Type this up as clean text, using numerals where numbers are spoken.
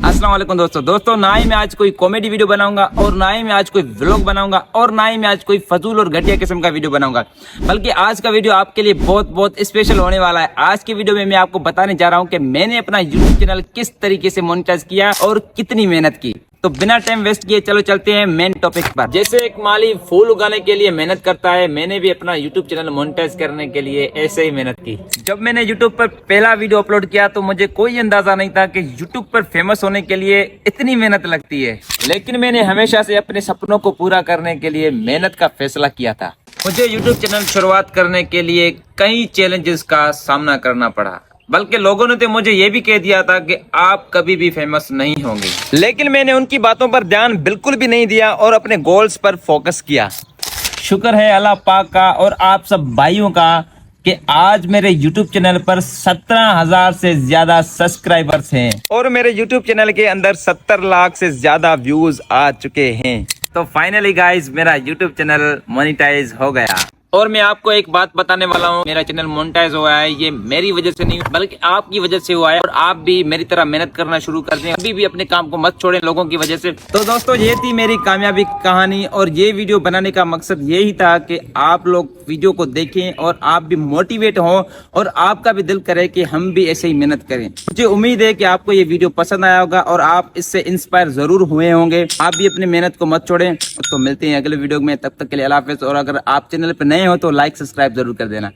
अस्सलाम वालेकुम दोस्तों ना ही मैं आज कोई कॉमेडी वीडियो बनाऊंगा और ना ही मैं आज कोई व्लॉग बनाऊंगा और ना ही मैं आज कोई फजूल और घटिया किस्म का वीडियो बनाऊंगा, बल्कि आज का वीडियो आपके लिए बहुत स्पेशल होने वाला है। आज की वीडियो में मैं आपको बताने जा रहा हूं कि मैंने अपना यूट्यूब चैनल किस तरीके से मोनेटाइज किया और कितनी मेहनत की। तो बिना टाइम वेस्ट किए चलो चलते हैं मेन टॉपिक पर। जैसे एक माली फूल उगाने के लिए मेहनत करता है, मैंने भी अपना यूट्यूब चैनल मोनेटाइज करने के लिए ऐसे ही मेहनत की। जब मैंने यूट्यूब पर पहला वीडियो अपलोड किया तो मुझे कोई अंदाजा नहीं था कि यूट्यूब पर फेमस होने के लिए इतनी मेहनत लगती है, लेकिन मैंने हमेशा से अपने सपनों को पूरा करने के लिए मेहनत का फैसला किया था। मुझे यूट्यूब चैनल शुरुआत करने के लिए कई चैलेंजेस का सामना करना पड़ा, बल्कि लोगों ने तो मुझे ये भी कह दिया था कि आप कभी भी फेमस नहीं होंगे, लेकिन मैंने उनकी बातों पर ध्यान बिल्कुल भी नहीं दिया और अपने गोल्स पर फोकस किया। शुक्र है अल्लाह पाक का और आप सब भाइयों का कि आज मेरे YouTube चैनल पर 17,000 से ज्यादा सब्सक्राइबर्स हैं और मेरे YouTube चैनल के अंदर 70 लाख से ज्यादा व्यूज आ चुके हैं। तो फाइनली गाइस मेरा YouTube चैनल मोनेटाइज हो गया। और मैं आपको एक बात बताने वाला हूँ, मेरा चैनल मोनेटाइज हुआ है ये मेरी वजह से नहीं बल्कि आपकी वजह से हुआ है। और आप भी मेरी तरह मेहनत करना शुरू कर दें, अभी भी अपने काम को मत छोड़ें लोगों की वजह से। तो दोस्तों ये थी मेरी कामयाबी कहानी और ये वीडियो बनाने का मकसद यही था कि आप लोग वीडियो को देखें और आप भी मोटिवेट हों और आपका भी दिल करे कि हम भी ऐसे ही मेहनत करें। मुझे उम्मीद है कि आपको ये वीडियो पसंद आया होगा और आप इससे इंस्पायर जरूर हुए होंगे। आप भी अपनी मेहनत को मत छोड़ें। तो मिलते हैं अगले वीडियो में, तब तक के लिए अल्लाह हाफिज़। और अगर आप चैनल पर नए हो तो लाइक सब्सक्राइब जरूर कर देना।